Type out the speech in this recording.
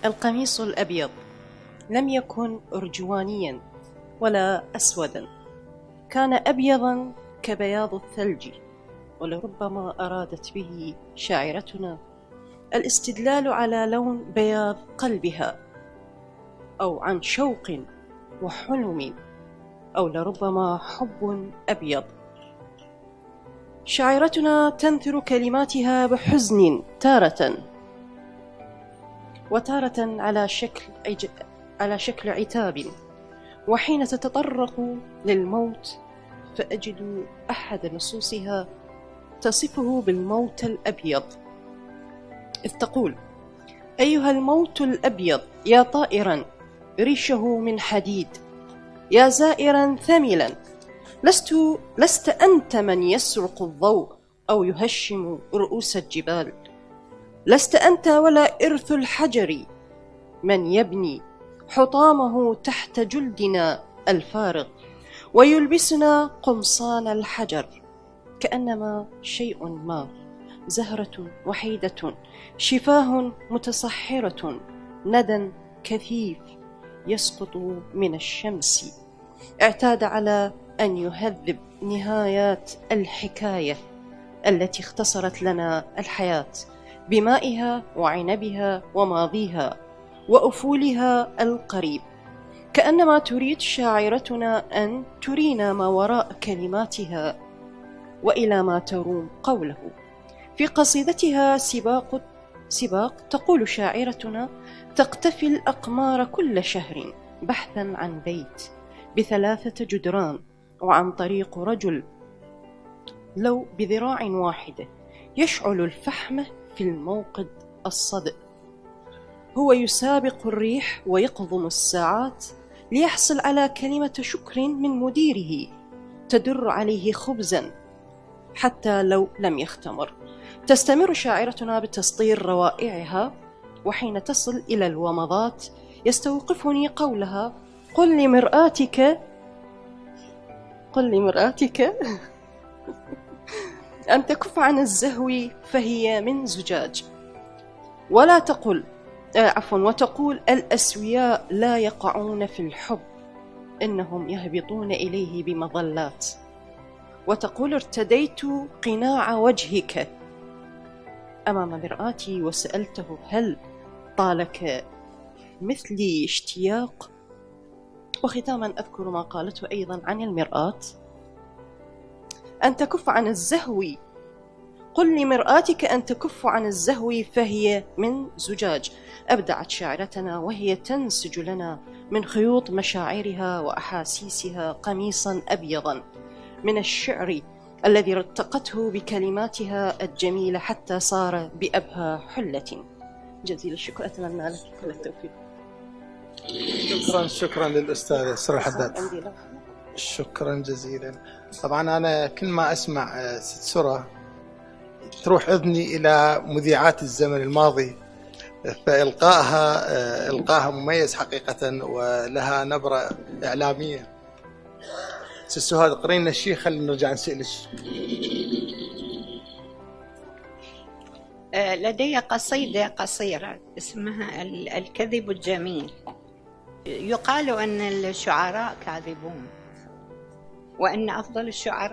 القميص الأبيض لم يكن أرجوانيا ولا أسودا، كان أبيضا كبياض الثلج. ولربما أرادت به شاعرتنا الاستدلال على لون بياض قلبها، أو عن شوق وحلم، أو لربما حب أبيض. شاعرتنا تنثر كلماتها بحزن تارة، وتارة على شكل عتاب. وحين تتطرق للموت فأجد أحد نصوصها تصفه بالموت الأبيض، إذ تقول: أيها الموت الأبيض يا طائرا ريشه من حديد، يا زائرا ثملا، لست أنت من يسرق الضوء أو يهشم رؤوس الجبال، لست أنت ولا إرث الحجر من يبني حطامه تحت جلدنا الفارغ ويلبسنا قمصان الحجر. كأنما شيء ما، زهرة وحيدة، شفاه متصحرة، ندى كثيف يسقط من الشمس، اعتاد على أن يهذب نهايات الحكاية التي اختصرت لنا الحياة بمائها وعنبها وماضيها وأفولها القريب. كأنما تريد شاعرتنا أن ترينا ما وراء كلماتها وإلى ما تروم قوله. في قصيدتها سباق تقول شاعرتنا: تقتفي الأقمار كل شهر بحثا عن بيت ب3 جدران، وعن طريق رجل لو بذراع واحدة يشعل الفحم في الموقد الصدئ. هو يسابق الريح ويقضم الساعات ليحصل على كلمة شكر من مديره تدر عليه خبزا حتى لو لم يختمر. تستمر شاعرتنا بتسطير روائعها، وحين تصل إلى الومضات يستوقفني قولها: قل لمرآتك أن تكف عن الزهو فهي من زجاج. ولا تقول وتقول: الأسوياء لا يقعون في الحب، إنهم يهبطون إليه بمظلات. وتقول: ارتديت قناع وجهك أمام مرآتي وسألته: هل طالك مثلي اشتياق؟ وختاما أذكر ما قالته أيضا عن المرآة: أن تكف عن الزهو، قل لمرآتك أن تكف عن الزهو فهي من زجاج. أبدعت شاعرتنا وهي تنسج لنا من خيوط مشاعرها وأحاسيسها قميصا أبيضا من الشعر الذي رتقته بكلماتها الجميلة حتى صار بأبهى حلة. جزيل الشكر، أتمنى لك كل التوفيق. شكرا للأستاذ سر الحداد، شكرا جزيلا. طبعا أنا كل ما أسمع ست سرى تروح أذني إلى مذيعات الزمن الماضي، فإلقاها مميز حقيقة ولها نبرة إعلامية. ست سهاد قرينا الشيء، خلينا نرجع نسألك. لدي قصيدة قصيرة اسمها الكذب الجميل. يقال أن الشعراء كاذبون، وأن أفضل الشعراء